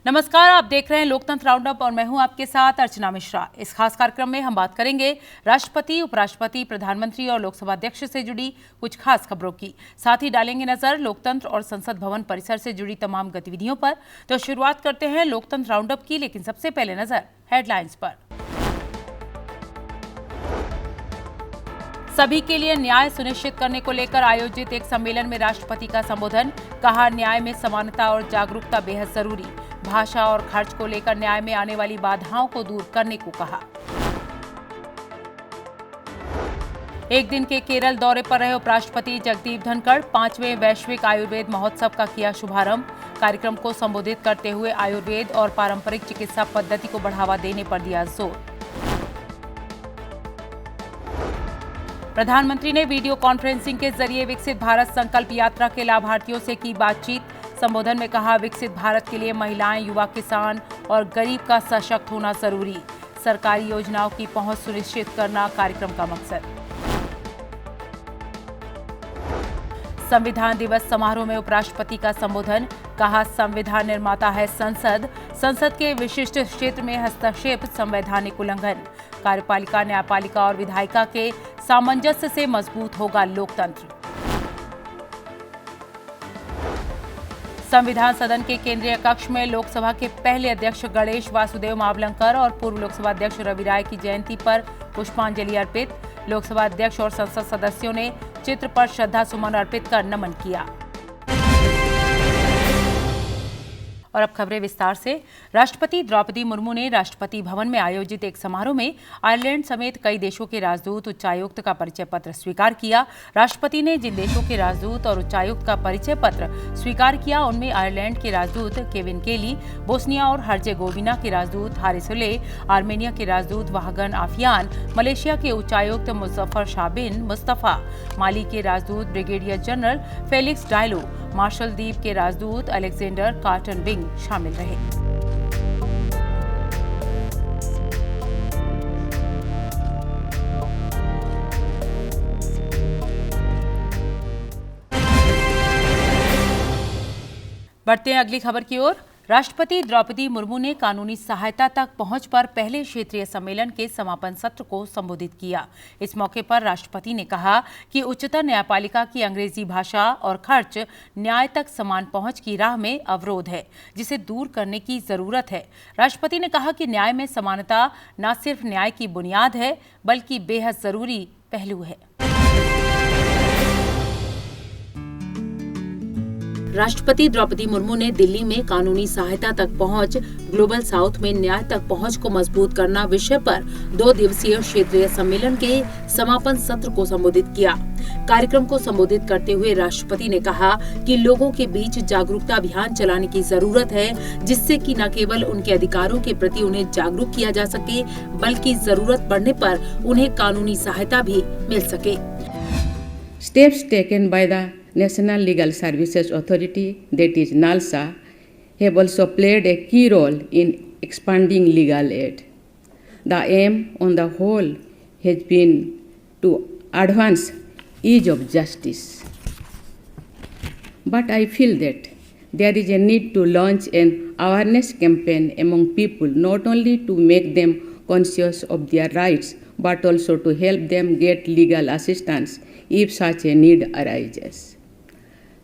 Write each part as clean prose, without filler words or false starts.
नमस्कार, आप देख रहे हैं लोकतंत्र राउंड अप और मैं हूं आपके साथ अर्चना मिश्रा। इस खास कार्यक्रम में हम बात करेंगे राष्ट्रपति, उपराष्ट्रपति, प्रधानमंत्री और लोकसभा अध्यक्ष से जुड़ी कुछ खास खबरों की। साथ ही डालेंगे नजर लोकतंत्र और संसद भवन परिसर से जुड़ी तमाम गतिविधियों पर। तो शुरुआत करते हैं लोकतंत्र राउंड अप की, लेकिन सबसे पहले नजर हेडलाइंस पर। सभी के लिए न्याय सुनिश्चित करने को लेकर आयोजित एक सम्मेलन में राष्ट्रपति का संबोधन। कहा, न्याय में समानता और जागरूकता बेहद जरूरी। भाषा और खर्च को लेकर न्याय में आने वाली बाधाओं को दूर करने को कहा। एक दिन के केरल दौरे पर रहे उपराष्ट्रपति जगदीप धनखड़ 5वें वैश्विक आयुर्वेद महोत्सव का किया शुभारंभ। कार्यक्रम को संबोधित करते हुए आयुर्वेद और पारंपरिक चिकित्सा पद्धति को बढ़ावा देने पर दिया जोर। प्रधानमंत्री ने वीडियो कॉन्फ्रेंसिंग के जरिए विकसित भारत संकल्प यात्रा के लाभार्थियों से की बातचीत। संबोधन में कहा, विकसित भारत के लिए महिलाएं, युवा, किसान और गरीब का सशक्त होना जरूरी। सरकारी योजनाओं की पहुंच सुनिश्चित करना कार्यक्रम का मकसद। संविधान दिवस समारोह में उपराष्ट्रपति का संबोधन। कहा, संविधान निर्माता है संसद। संसद के विशिष्ट क्षेत्र में हस्तक्षेप संवैधानिक उल्लंघन। कार्यपालिका, न्यायपालिका और विधायिका के सामंजस्य से मजबूत होगा लोकतंत्र। संविधान सदन के केंद्रीय कक्ष में लोकसभा के पहले अध्यक्ष गणेश वासुदेव मावलंकर और पूर्व लोकसभा अध्यक्ष रवि राय की जयंती पर पुष्पांजलि अर्पित। लोकसभा अध्यक्ष और संसद सदस्यों ने चित्र पर श्रद्धा सुमन अर्पित कर नमन किया। और अब खबरें विस्तार से। राष्ट्रपति द्रौपदी मुर्मू ने राष्ट्रपति भवन में आयोजित एक समारोह में आयरलैंड समेत कई देशों के राजदूत, उच्चायुक्त का परिचय पत्र स्वीकार किया। राष्ट्रपति ने जिन देशों के राजदूत और उच्चायुक्त का परिचय पत्र स्वीकार किया, उनमें आयरलैंड के राजदूत केविन केली, बोस्निया और हर्जेगोविना के राजदूत हारिस सुले, आर्मेनिया के राजदूत वाहगन आफियान, मलेशिया के उच्चायुक्त मुजफ्फर शाह बिन मुस्तफा, माली के राजदूत brigadier general Felix Diallo, Marshall द्वीप के राजदूत अलेक्जेंडर कार्टन बिंग शामिल रहे। बढ़ते हैं अगली खबर की ओर। राष्ट्रपति द्रौपदी मुर्मू ने कानूनी सहायता तक पहुंच पर पहले क्षेत्रीय सम्मेलन के समापन सत्र को संबोधित किया। इस मौके पर राष्ट्रपति ने कहा कि उच्चतम न्यायपालिका की अंग्रेजी भाषा और खर्च न्याय तक समान पहुंच की राह में अवरोध है, जिसे दूर करने की जरूरत है। राष्ट्रपति ने कहा कि न्याय में समानता न सिर्फ न्याय की बुनियाद है, बल्कि बेहद जरूरी पहलू है। राष्ट्रपति द्रौपदी मुर्मू ने दिल्ली में कानूनी सहायता तक पहुंच, ग्लोबल साउथ में न्याय तक पहुंच को मजबूत करना विषय पर 2 दिवसीय क्षेत्रीय सम्मेलन के समापन सत्र को संबोधित किया। कार्यक्रम को संबोधित करते हुए राष्ट्रपति ने कहा कि लोगों के बीच जागरूकता अभियान चलाने की जरूरत है, जिससे कि न केवल उनके अधिकारों के प्रति उन्हें जागरूक किया जा सके, बल्कि जरूरत पड़ने पर उन्हें कानूनी सहायता भी मिल सके। Steps taken by the National Legal Services Authority, that is NALSA, have also played a key role in expanding legal aid. The aim on the whole has been to advance ease of justice. But I feel that there is a need to launch an awareness campaign among people, not only to make them conscious of their rights, but also to help them get legal assistance if such a need arises.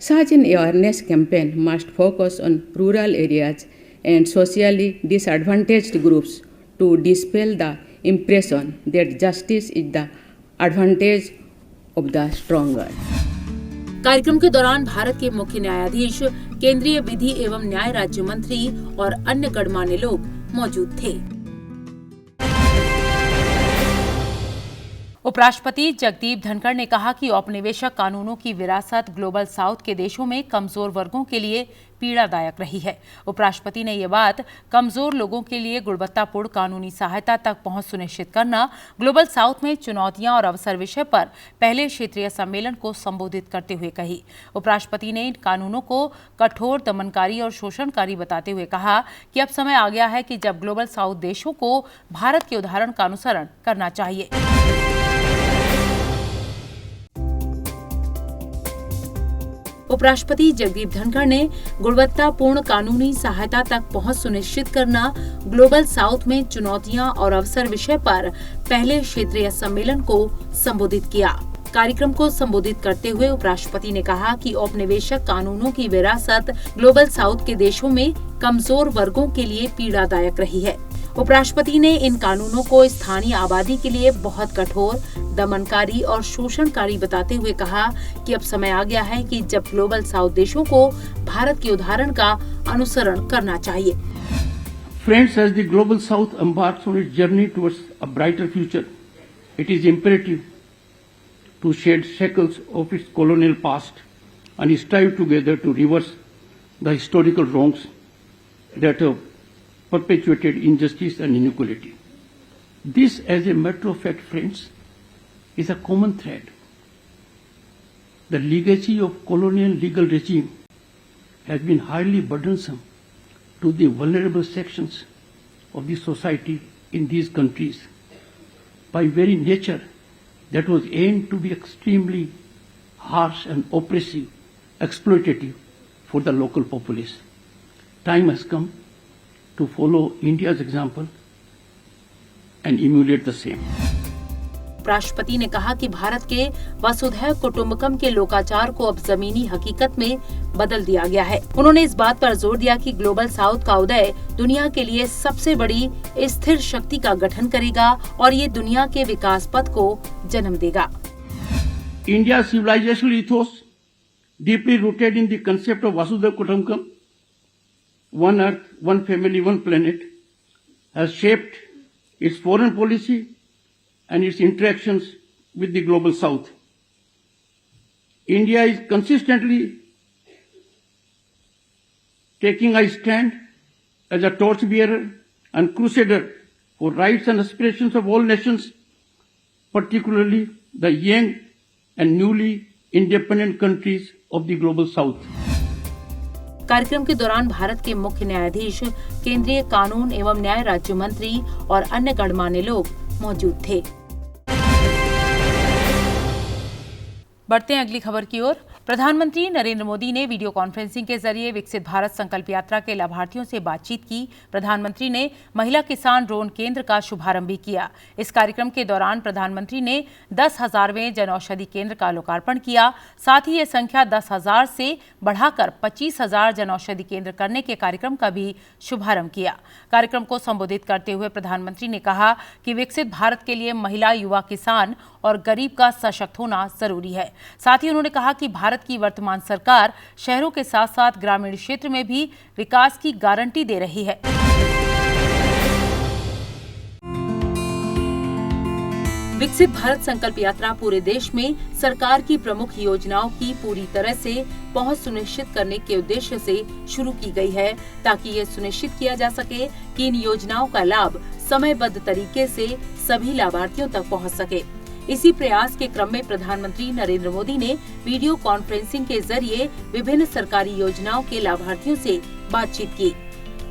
Such an awareness campaign must focus on rural areas and socially disadvantaged groups to dispel the impression that justice is the advantage of the stronger. कार्यक्रम के दौरान भारत के मुख्य न्यायाधीश, केंद्रीय विधि एवं न्याय राज्य मंत्री और अन्य गणमान्य लोग मौजूद थे। उपराष्ट्रपति जगदीप धनखड़ ने कहा कि औपनिवेशिक कानूनों की विरासत ग्लोबल साउथ के देशों में कमजोर वर्गों के लिए पीड़ादायक रही है। उपराष्ट्रपति ने ये बात कमजोर लोगों के लिए गुणवत्तापूर्ण कानूनी सहायता तक पहुंच सुनिश्चित करना, ग्लोबल साउथ में चुनौतियां और अवसर विषय पर पहले क्षेत्रीय सम्मेलन को संबोधित करते हुए कही। उपराष्ट्रपति ने इन कानूनों को कठोर, दमनकारी और शोषणकारी बताते हुए कहा कि अब समय आ गया है कि जब ग्लोबल साउथ देशों को भारत के उदाहरण का अनुसरण करना चाहिए। उपराष्ट्रपति जगदीप धनखड़ ने गुणवत्तापूर्ण कानूनी सहायता तक पहुंच सुनिश्चित करना, ग्लोबल साउथ में चुनौतियां और अवसर विषय पर पहले क्षेत्रीय सम्मेलन को संबोधित किया। कार्यक्रम को संबोधित करते हुए उपराष्ट्रपति ने कहा कि औपनिवेशिक कानूनों की विरासत ग्लोबल साउथ के देशों में कमजोर वर्गों के लिए पीड़ादायक रही है। उपराष्ट्रपति ने इन कानूनों को स्थानीय आबादी के लिए बहुत कठोर, दमनकारी और शोषणकारी बताते हुए कहा कि अब समय आ गया है कि जब ग्लोबल साउथ देशों को भारत के उदाहरण का अनुसरण करना चाहिए। Friends, as the global south embarks on its journey towards a brighter future, it is imperative to shed shackles of its colonial past and strive together to reverse the historical wrongs that have perpetuated injustice and inequality. This, as a matter of fact, friends, is a common thread. The legacy of colonial legal regime has been highly burdensome to the vulnerable sections of the society in these countries. By very nature, that was aimed to be extremely harsh and oppressive, exploitative for the local populace. Time has come to follow India's example and emulate the same. उपराष्ट्रपति ने कहा कि भारत के वसुधैव कुटुंबकम के लोकाचार को अब जमीनी हकीकत में बदल दिया गया है। उन्होंने इस बात पर जोर दिया कि ग्लोबल साउथ का उदय दुनिया के लिए सबसे बड़ी स्थिर शक्ति का गठन करेगा और ये दुनिया के विकास पथ को जन्म देगा। India's civilizational ethos, deeply rooted in the concept of Vasudhaiva Kutumbakam, one earth, one family, one planet, has shaped its foreign policy and its interactions with the global south. India is consistently taking a stand as a torchbearer and crusader for rights and aspirations of all nations, particularly the young and newly independent countries of the global south. कार्यक्रम के दौरान भारत के मुख्य न्यायाधीश, केंद्रीय कानून एवं न्याय राज्य मंत्री और अन्य गणमान्य लोग मौजूद थे। बढ़ते हैं अगली खबर की ओर। प्रधानमंत्री नरेंद्र मोदी ने वीडियो कॉन्फ्रेंसिंग के जरिए विकसित भारत संकल्प यात्रा के लाभार्थियों से बातचीत की। प्रधानमंत्री ने महिला किसान ड्रोन केंद्र का शुभारंभ भी किया। इस कार्यक्रम के दौरान प्रधानमंत्री ने 10,000वें जनऔषधि केंद्र का लोकार्पण किया। साथ ही ये संख्या 10,000 से बढ़ाकर 25,000 जनऔषधि केंद्र करने के कार्यक्रम का भी शुभारंभ किया। कार्यक्रम को संबोधित करते हुए प्रधानमंत्री ने कहा कि विकसित भारत के लिए महिला, युवा, किसान और गरीब का सशक्त होना जरूरी है। साथ ही उन्होंने कहा कि भारत की वर्तमान सरकार शहरों के साथ साथ ग्रामीण क्षेत्र में भी विकास की गारंटी दे रही है। विकसित भारत संकल्प यात्रा पूरे देश में सरकार की प्रमुख योजनाओं की पूरी तरह से पहुंच सुनिश्चित करने के उद्देश्य से शुरू की गई है, ताकि ये सुनिश्चित किया जा सके कि इन योजनाओं का लाभ समयबद्ध तरीके से सभी लाभार्थियों तक पहुंच सके। इसी प्रयास के क्रम में प्रधानमंत्री नरेंद्र मोदी ने वीडियो कॉन्फ्रेंसिंग के जरिए विभिन्न सरकारी योजनाओं के लाभार्थियों से बातचीत की।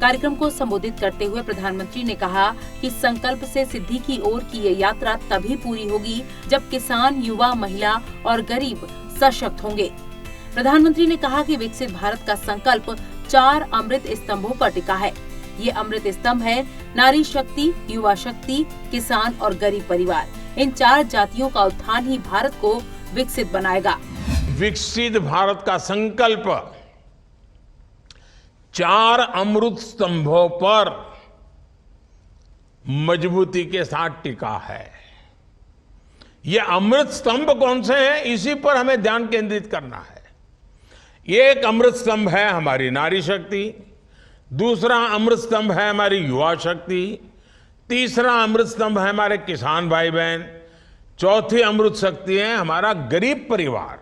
कार्यक्रम को संबोधित करते हुए प्रधानमंत्री ने कहा कि संकल्प से सिद्धि की ओर की ये यात्रा तभी पूरी होगी जब किसान, युवा, महिला और गरीब सशक्त होंगे। प्रधानमंत्री ने कहा कि विकसित भारत का संकल्प 4 अमृत स्तंभों पर टिका है। ये अमृत स्तंभ है नारी शक्ति, युवा शक्ति, किसान और गरीब परिवार। इन 4 जातियों का उत्थान ही भारत को विकसित बनाएगा। विकसित भारत का संकल्प 4 अमृत स्तंभों पर मजबूती के साथ टिका है। ये अमृत स्तंभ कौन से हैं, इसी पर हमें ध्यान केंद्रित करना है। ये एक अमृत स्तंभ है हमारी नारी शक्ति, दूसरा अमृत स्तंभ है हमारी युवा शक्ति, तीसरा अमृत स्तंभ है हमारे किसान भाई बहन, चौथी अमृत शक्ति है हमारा गरीब परिवार।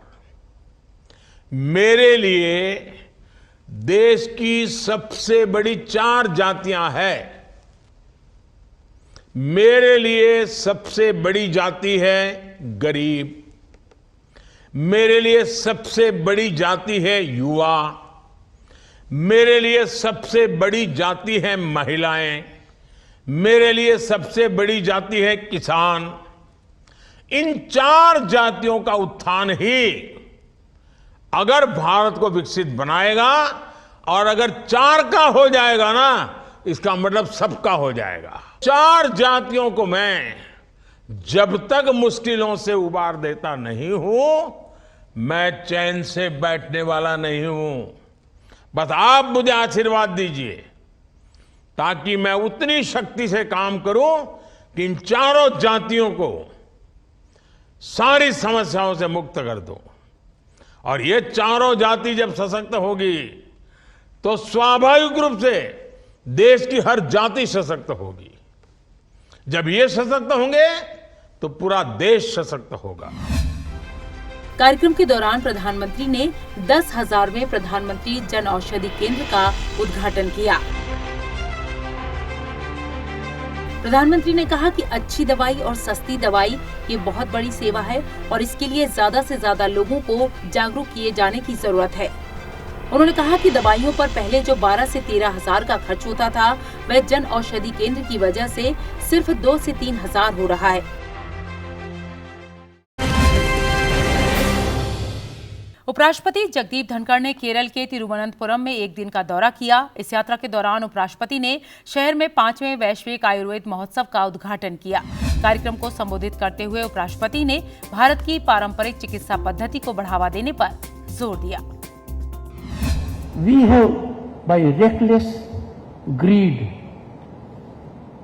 मेरे लिए देश की सबसे बड़ी 4 जातियां हैं। मेरे लिए सबसे बड़ी जाति है गरीब, मेरे लिए सबसे बड़ी जाति है युवा, मेरे लिए सबसे बड़ी जाति है महिलाएं, मेरे लिए सबसे बड़ी जाति है किसान। इन 4 जातियों का उत्थान ही अगर भारत को विकसित बनाएगा और अगर 4 का हो जाएगा ना, इसका मतलब सबका हो जाएगा। 4 जातियों को मैं जब तक मुश्किलों से उबार देता नहीं हूं, मैं चैन से बैठने वाला नहीं हूं। बस आप मुझे आशीर्वाद दीजिए ताकि मैं उतनी शक्ति से काम करूं कि इन 4 जातियों को सारी समस्याओं से मुक्त कर दूं। और ये 4 जाति जब सशक्त होगी तो स्वाभाविक रूप से देश की हर जाति सशक्त होगी। जब ये सशक्त होंगे तो पूरा देश सशक्त होगा। कार्यक्रम के दौरान प्रधानमंत्री ने 10,000वें प्रधानमंत्री जन औषधि केंद्र का उद्घाटन किया। प्रधानमंत्री ने कहा कि अच्छी दवाई और सस्ती दवाई ये बहुत बड़ी सेवा है और इसके लिए ज्यादा से ज्यादा लोगों को जागरूक किए जाने की जरूरत है। उन्होंने कहा कि दवाइयों पर पहले जो 12 से 13 हजार का खर्च होता था, वह जन औषधि केंद्र की वजह से सिर्फ 2 से 3 हजार हो रहा है। उपराष्ट्रपति जगदीप धनखड़ ने केरल के तिरुवनंतपुरम में एक दिन का दौरा किया। इस यात्रा के दौरान उपराष्ट्रपति ने शहर में 5वें वैश्विक आयुर्वेद महोत्सव का उद्घाटन किया। कार्यक्रम को संबोधित करते हुए उपराष्ट्रपति ने भारत की पारंपरिक चिकित्सा पद्धति को बढ़ावा देने पर जोर दिया। We have, by reckless greed,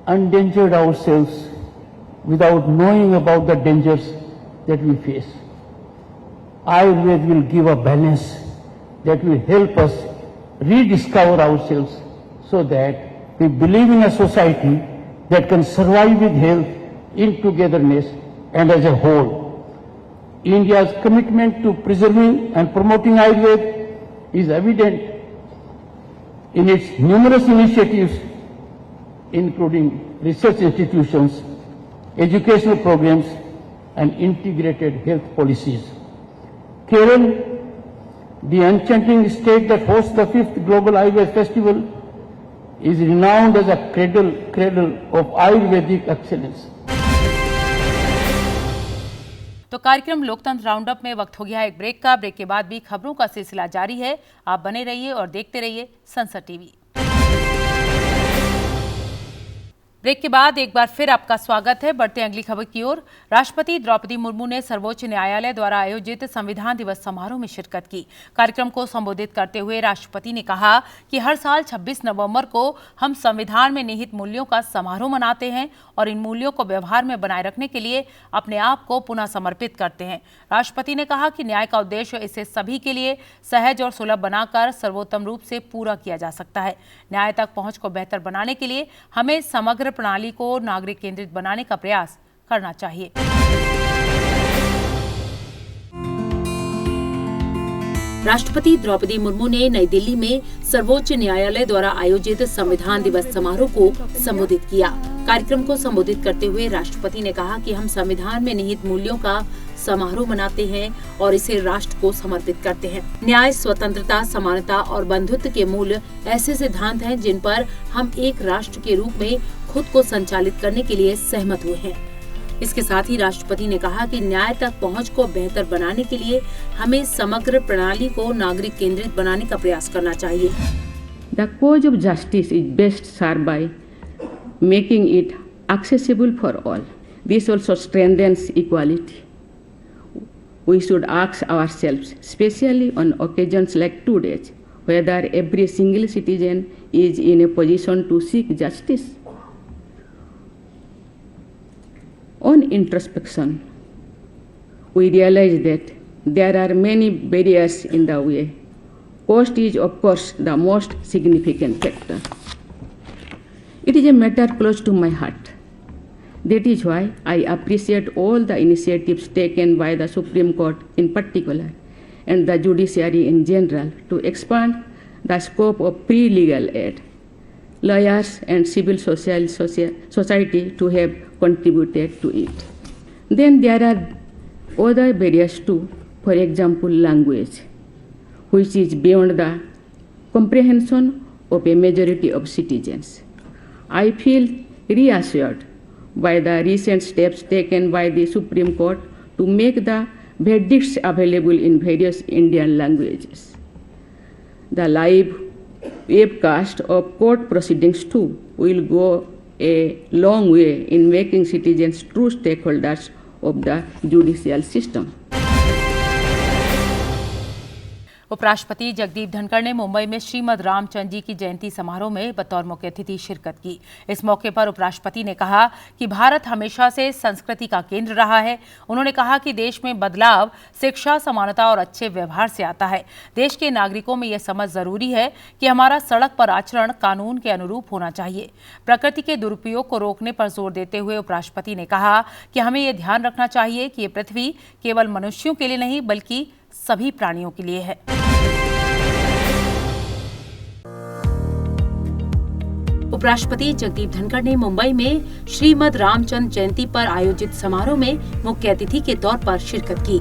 endangered ourselves without knowing about the dangers that we face. Ayurveda will give a balance that will help us rediscover ourselves so that we believe in a society that can survive with health, in togetherness and as a whole. India's commitment to preserving and promoting Ayurveda is evident in its numerous initiatives, including research institutions, educational programs, and integrated health policies. Kerala, the enchanting state that hosts the 5th Global Ayurveda Festival, is renowned as a cradle of Ayurvedic excellence. तो कार्यक्रम लोकतंत्र roundup में वक्त हो गया है एक break का। ब्रेक के बाद भी खबरों का सिलसिला जारी है। आप बने रहिए और देखते रहिए संसद टीवी। ब्रेक के बाद एक बार फिर आपका स्वागत है। बढ़ते हैं अगली खबर की ओर। राष्ट्रपति द्रौपदी मुर्मू ने सर्वोच्च न्यायालय द्वारा आयोजित संविधान दिवस समारोह में शिरकत की। कार्यक्रम को संबोधित करते हुए राष्ट्रपति ने कहा कि हर साल 26 नवंबर को हम संविधान में निहित मूल्यों का समारोह मनाते हैं और इन मूल्यों को व्यवहार में बनाए रखने के लिए अपने आप को पुनः समर्पित करते हैं। राष्ट्रपति ने कहा कि न्याय का उद्देश्य इसे सभी के लिए सहज और सुलभ बनाकर सर्वोत्तम रूप से पूरा किया जा सकता है। न्याय तक पहुंच को बेहतर बनाने के लिए हमें समग्र प्रणाली को नागरिक केंद्रित बनाने का प्रयास करना चाहिए। राष्ट्रपति द्रौपदी मुर्मू ने नई दिल्ली में सर्वोच्च न्यायालय द्वारा आयोजित संविधान दिवस समारोह को संबोधित किया। कार्यक्रम को संबोधित करते हुए राष्ट्रपति ने कहा कि हम संविधान में निहित मूल्यों का समारोह मनाते हैं और इसे राष्ट्र को समर्पित करते हैं। न्याय, स्वतंत्रता, समानता और बंधुत्व के मूल्य ऐसे सिद्धांत हैं जिन पर हम एक राष्ट्र के रूप में खुद को संचालित करने के लिए सहमत हुए हैं। इसके साथ ही राष्ट्रपति ने कहा कि न्याय तक पहुंच को बेहतर बनाने के लिए हमें समग्र प्रणाली को नागरिक केंद्रित बनाने का प्रयास करना चाहिए। The cause of justice is best served by making it accessible for all. This also strengthens equality. We should ask ourselves, especially on occasions like today's, whether every single citizen is in a position to seek justice. On introspection, we realize that there are many barriers in the way. Cost is, of course, the most significant factor. It is a matter close to my heart. That is why I appreciate all the initiatives taken by the Supreme Court in particular and the judiciary in general to expand the scope of pre-legal aid. Lawyers and civil society to have contributed to it. Then there are other barriers too, for example, language, which is beyond the comprehension of a majority of citizens. I feel reassured by the recent steps taken by the Supreme Court to make the verdicts available in various Indian languages. The live webcast of court proceedings too will go a long way in making citizens true stakeholders of the judicial system. उपराष्ट्रपति जगदीप धनखड़ ने मुंबई में श्रीमद रामचंद्र जी की जयंती समारोह में बतौर मुख्य अतिथि शिरकत की। इस मौके पर उपराष्ट्रपति ने कहा कि भारत हमेशा से संस्कृति का केंद्र रहा है। उन्होंने कहा कि देश में बदलाव शिक्षा, समानता और अच्छे व्यवहार से आता है। देश के नागरिकों में यह समझ जरूरी है कि हमारा सड़क पर आचरण कानून के अनुरूप होना चाहिए। प्रकृति के दुरुपयोग को रोकने पर जोर देते हुए उपराष्ट्रपति ने कहा कि हमें यह ध्यान रखना चाहिए कि ये पृथ्वी केवल मनुष्यों के लिए नहीं बल्कि सभी प्राणियों के लिए है। उपराष्ट्रपति जगदीप धनखड़ ने मुंबई में श्रीमद रामचंद्र जयंती पर आयोजित समारोह में मुख्य अतिथि के तौर पर शिरकत की।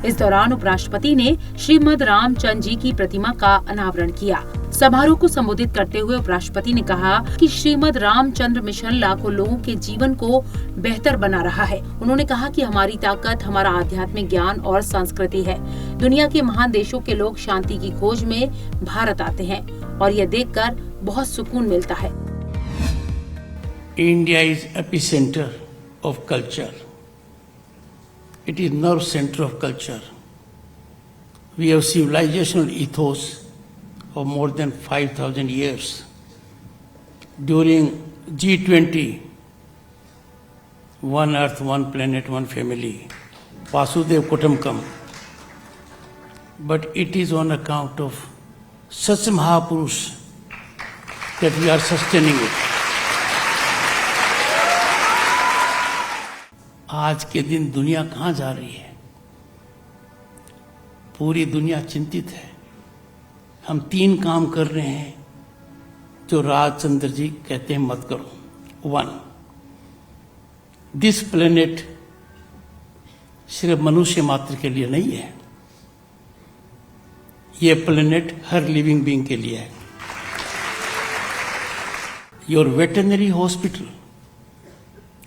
इस दौरान उपराष्ट्रपति ने श्रीमद रामचंद्र जी की प्रतिमा का अनावरण किया। समारोह को संबोधित करते हुए उपराष्ट्रपति ने कहा कि श्रीमद रामचंद्र मिशन लाखों लोगों के जीवन को बेहतर बना रहा है। उन्होंने कहा कि हमारी ताकत हमारा आध्यात्मिक ज्ञान और संस्कृति है। दुनिया के महान देशों के लोग शांति की खोज में भारत आते हैं और यह देखकर बहुत सुकून मिलता है। India is epicenter of culture. It is nerve center of culture. We have civilizational ethos of more than 5,000 years. During G20, one earth, one planet, one family, Vasudev Kutumbakam. But it is on account of such Mahapurush that we are sustaining it. आज के दिन दुनिया कहाँ जा रही है? पूरी दुनिया चिंतित है। हम 3 काम कर रहे हैं जो राजचंद्र जी कहते हैं मत करो। 1, दिस प्लेनेट सिर्फ मनुष्य मात्र के लिए नहीं है, ये प्लेनेट हर लिविंग बीइंग के लिए है। Your veterinary hospital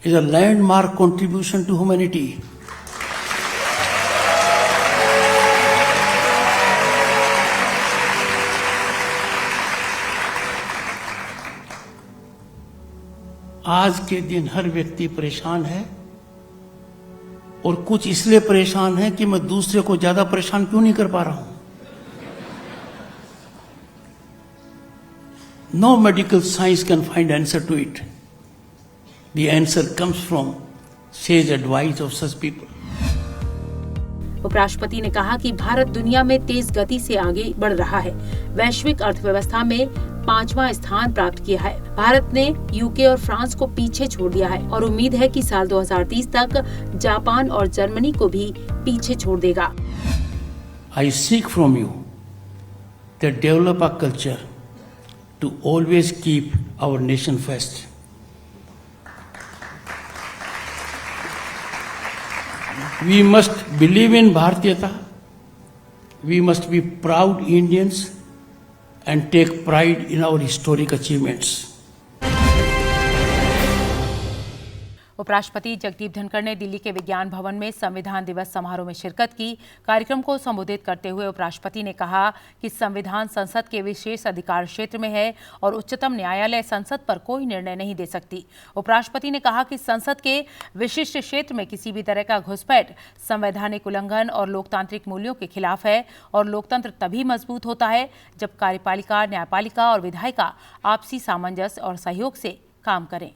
is a landmark contribution to humanity. आज के दिन हर व्यक्ति परेशान है और कुछ इसलिए परेशान है कि मैं दूसरे को ज्यादा परेशान क्यों नहीं कर पा रहा हूं। No medical science can find answer to it. The answer comes from sage advice of such people. उपराष्ट्रपति ने कहा कि भारत दुनिया में तेज गति से आगे बढ़ रहा है। वैश्विक अर्थव्यवस्था में 5वां स्थान प्राप्त किया है। भारत ने यूके और फ्रांस को पीछे छोड़ दिया है और उम्मीद है कि साल 2030 तक जापान और जर्मनी को भी पीछे छोड़ देगा। I seek from you that develop a culture to always keep our nation first. We must believe in Bharatiyata. We must be proud Indians and take pride in our historic achievements. उपराष्ट्रपति जगदीप धनखड़ ने दिल्ली के विज्ञान भवन में संविधान दिवस समारोह में शिरकत की। कार्यक्रम को संबोधित करते हुए उपराष्ट्रपति ने कहा कि संविधान संसद के विशेष अधिकार क्षेत्र में है और उच्चतम न्यायालय संसद पर कोई निर्णय नहीं दे सकती। उपराष्ट्रपति ने कहा कि संसद के विशिष्ट क्षेत्र में किसी भी तरह का घुसपैठ संवैधानिक उल्लंघन और लोकतांत्रिक मूल्यों के खिलाफ है और लोकतंत्र तभी मजबूत होता है जब कार्यपालिका, न्यायपालिका और विधायिका आपसी सामंजस्य और सहयोग से काम करें।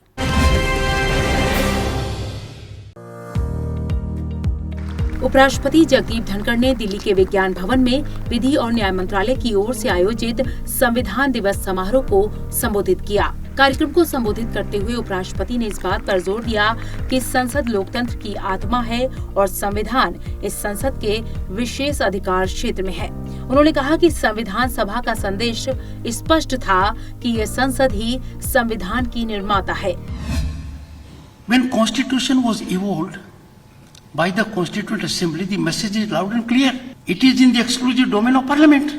उपराष्ट्रपति जगदीप धनखड़ ने दिल्ली के विज्ञान भवन में विधि और न्याय मंत्रालय की ओर से आयोजित संविधान दिवस समारोह को संबोधित किया। कार्यक्रम को संबोधित करते हुए उपराष्ट्रपति ने इस बात पर जोर दिया कि संसद लोकतंत्र की आत्मा है और संविधान इस संसद के विशेष अधिकार क्षेत्र में है। उन्होंने कहा कि संविधान सभा का संदेश स्पष्ट था कि ये संसद ही संविधान की निर्माता है। When Constitution was evolved by the Constituent Assembly, the message is loud and clear. It is in the exclusive domain of Parliament.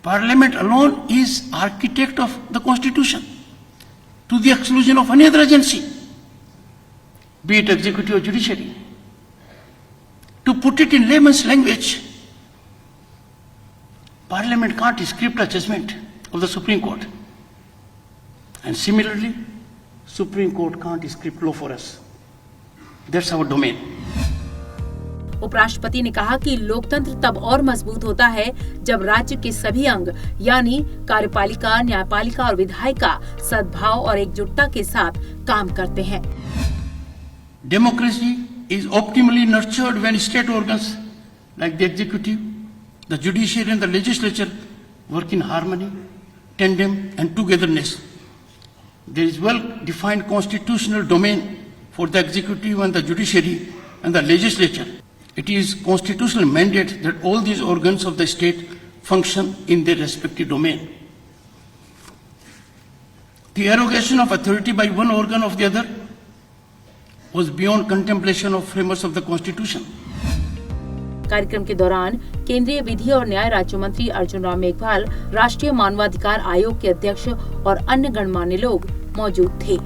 Parliament alone is architect of the Constitution, to the exclusion of any other agency. be it executive or judiciary. To put it in layman's language, Parliament can't script a judgment of the Supreme Court. And similarly, Supreme Court can't script law for us. That's our domain. उपराष्ट्रपति ने कहा कि लोकतंत्र तब और मजबूत होता है जब राज्य के सभी अंग यानी कार्यपालिका, न्यायपालिका और विधायिका सद्भाव और एकजुटता के साथ काम करते हैं। Democracy is optimally nurtured when state organs like the executive, the judiciary and the legislature work in harmony, tandem and togetherness. There is well-defined constitutional domain for the executive and the judiciary and the legislature. It is constitutional mandate that all these organs of the state function in their respective domain. The arrogation of authority by one organ of the other was beyond contemplation of framers of the Constitution. कार्यक्रम के दौरान केंद्रीय विधि और न्याय राज्य मंत्री अर्जुन राम मेघवाल, राष्ट्रीय मानवाधिकार आयोग के अध्यक्ष और अन्य गणमान्य लोग मौजूद थे।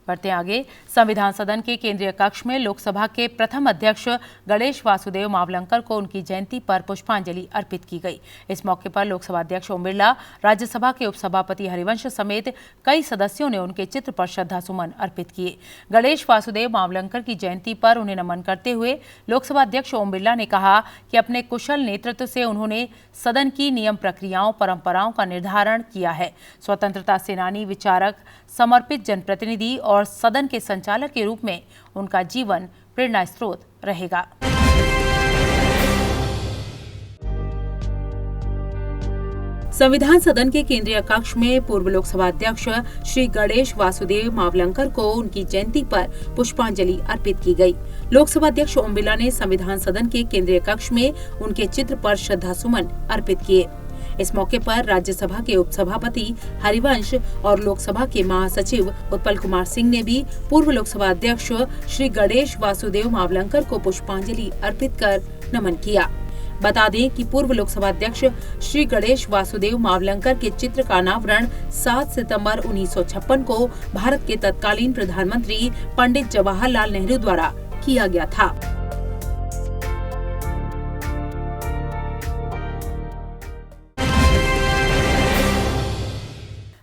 बढ़ते आगे, संविधान सदन के केंद्रीय कक्ष में लोकसभा के प्रथम अध्यक्ष गणेश वासुदेव मावलंकर को उनकी जयंती पर पुष्पांजलि अर्पित की गई। इस मौके पर लोकसभा अध्यक्ष ओम बिरला, राज्यसभा के उपसभापति हरिवंश समेत कई सदस्यों ने उनके चित्र पर श्रद्धासुमन अर्पित किए। गणेश वासुदेव मावलंकर की जयंती पर उन्हें नमन करते हुए लोकसभा अध्यक्ष ओम बिरला ने कहा कि अपने कुशल नेतृत्व से उन्होंने सदन की नियम प्रक्रियाओं, परंपराओं का निर्धारण किया है। स्वतंत्रता सेनानी, विचारक, समर्पित जनप्रतिनिधि और सदन के संचालक के रूप में उनका जीवन प्रेरणा स्रोत रहेगा। संविधान सदन के केंद्रीय कक्ष में पूर्व लोकसभा अध्यक्ष श्री गणेश वासुदेव मावलंकर को उनकी जयंती पर पुष्पांजलि अर्पित की गई। लोकसभा अध्यक्ष ओम बिरला ने संविधान सदन के केंद्रीय कक्ष में उनके चित्र पर श्रद्धासुमन अर्पित किए। इस मौके पर राज्यसभा के उपसभापति हरिवंश और लोकसभा के महासचिव उत्पल कुमार सिंह ने भी पूर्व लोकसभा अध्यक्ष श्री गणेश वासुदेव मावलंकर को पुष्पांजलि अर्पित कर नमन किया। बता दें कि पूर्व लोकसभा अध्यक्ष श्री गणेश वासुदेव मावलंकर के चित्र का अनावरण 7 सितंबर 1956 को भारत के तत्कालीन प्रधानमंत्री पंडित जवाहरलाल नेहरू द्वारा किया गया था।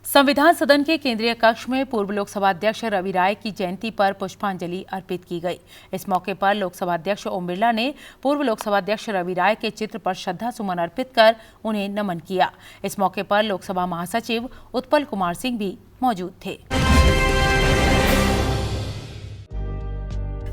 संविधान सदन के केंद्रीय कक्ष में पूर्व लोकसभा अध्यक्ष रवि राय की जयंती पर पुष्पांजलि अर्पित की गई। इस मौके पर लोकसभा अध्यक्ष ओम बिरला ने पूर्व लोकसभा अध्यक्ष रवि राय के चित्र पर श्रद्धा सुमन अर्पित कर उन्हें नमन किया। इस मौके पर लोकसभा महासचिव उत्पल कुमार सिंह भी मौजूद थे।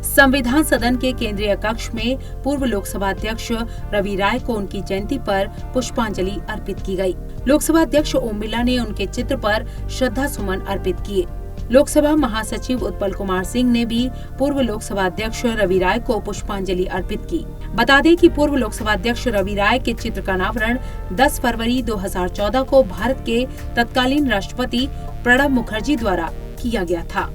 संविधान सदन के केंद्रीय कक्ष में पूर्व लोकसभा अध्यक्ष रवि राय को उनकी जयंती पर पुष्पांजलि अर्पित की गई। लोकसभा अध्यक्ष ओम बिरला ने उनके चित्र पर श्रद्धा सुमन अर्पित किए। लोकसभा महासचिव उत्पल कुमार सिंह ने भी पूर्व लोकसभा अध्यक्ष रवि राय को पुष्पांजलि अर्पित की। बता दें कि पूर्व लोकसभा अध्यक्ष रवि राय के चित्र का अनावरण 10 फरवरी 2014 को भारत के तत्कालीन राष्ट्रपति प्रणब मुखर्जी द्वारा किया गया था।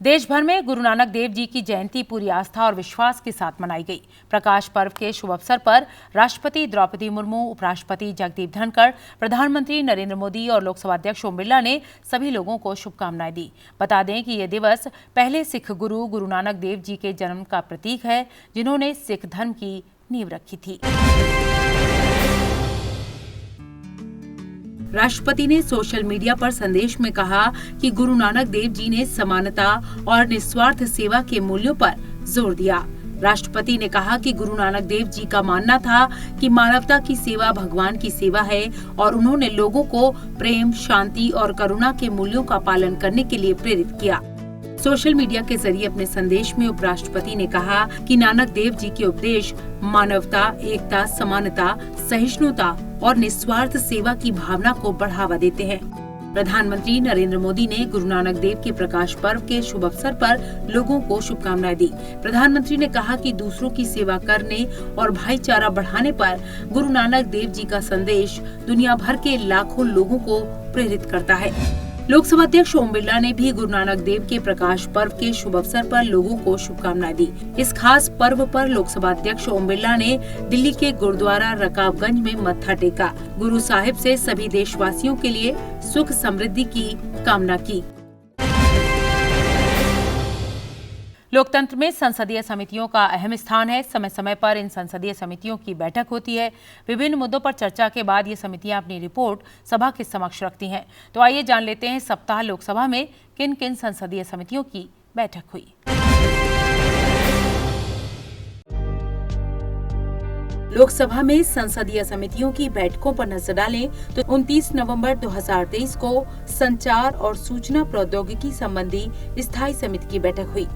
देश भर में गुरु नानक देव जी की जयंती पूरी आस्था और विश्वास के साथ मनाई गई। प्रकाश पर्व के शुभ अवसर पर राष्ट्रपति द्रौपदी मुर्मू, उपराष्ट्रपति जगदीप धनखड़, प्रधानमंत्री नरेंद्र मोदी और लोकसभा अध्यक्ष ओम बिरला ने सभी लोगों को शुभकामनाएं दी। बता दें कि यह दिवस पहले सिख गुरु गुरु नानक देव जी के जन्म का प्रतीक है, जिन्होंने सिख धर्म की नींव रखी थी। राष्ट्रपति ने सोशल मीडिया पर संदेश में कहा कि गुरु नानक देव जी ने समानता और निस्वार्थ सेवा के मूल्यों पर जोर दिया। राष्ट्रपति ने कहा कि गुरु नानक देव जी का मानना था कि मानवता की सेवा भगवान की सेवा है और उन्होंने लोगों को प्रेम, शांति और करुणा के मूल्यों का पालन करने के लिए प्रेरित किया। सोशल मीडिया के जरिए अपने संदेश में उपराष्ट्रपति ने कहा कि नानक देव जी के उपदेश मानवता, एकता, समानता, सहिष्णुता और निस्वार्थ सेवा की भावना को बढ़ावा देते हैं। प्रधानमंत्री नरेंद्र मोदी ने गुरु नानक देव के प्रकाश पर्व के शुभ अवसर पर लोगों को शुभकामनाएं दी। प्रधानमंत्री ने कहा कि दूसरों की सेवा करने और भाईचारा बढ़ाने पर गुरु नानक देव जी का संदेश दुनिया भर के लाखों लोगों को प्रेरित करता है। लोकसभा अध्यक्ष ओम बिरला ने भी गुरु नानक देव के प्रकाश पर्व के शुभ अवसर पर लोगों को शुभकामनाएं दी। इस खास पर्व पर लोकसभा अध्यक्ष ओम बिरला ने दिल्ली के गुरुद्वारा रकाबगंज में मत्था टेका। गुरु साहिब से सभी देशवासियों के लिए सुख समृद्धि की कामना की। लोकतंत्र में संसदीय समितियों का अहम स्थान है। समय समय पर इन संसदीय समितियों की बैठक होती है। विभिन्न मुद्दों पर चर्चा के बाद ये समितियां अपनी रिपोर्ट सभा के समक्ष रखती हैं। तो आइए जान लेते हैं सप्ताह लोकसभा में किन किन संसदीय समितियों की बैठक हुई। लोकसभा में संसदीय समितियों की बैठकों पर नजर डालें तो 29 नवंबर 2023 को संचार और सूचना प्रौद्योगिकी संबंधी स्थायी समिति की बैठक हुई।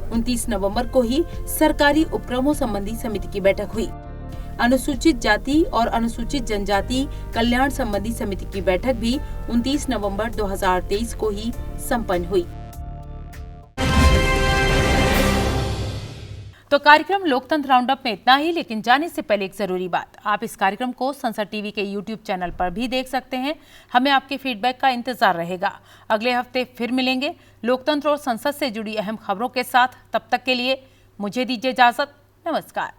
29 नवंबर को ही सरकारी उपक्रमों संबंधी समिति की बैठक हुई। अनुसूचित जाति और अनुसूचित जनजाति कल्याण संबंधी समिति की बैठक भी 29 नवंबर 2023 को ही संपन्न हुई। तो कार्यक्रम लोकतंत्र राउंडअप में इतना ही, लेकिन जाने से पहले एक जरूरी बात, आप इस कार्यक्रम को संसद टीवी के YouTube चैनल पर भी देख सकते हैं। हमें आपके फीडबैक का इंतजार रहेगा। अगले हफ्ते फिर मिलेंगे लोकतंत्र और संसद से जुड़ी अहम खबरों के साथ। तब तक के लिए मुझे दीजिए इजाजत। नमस्कार।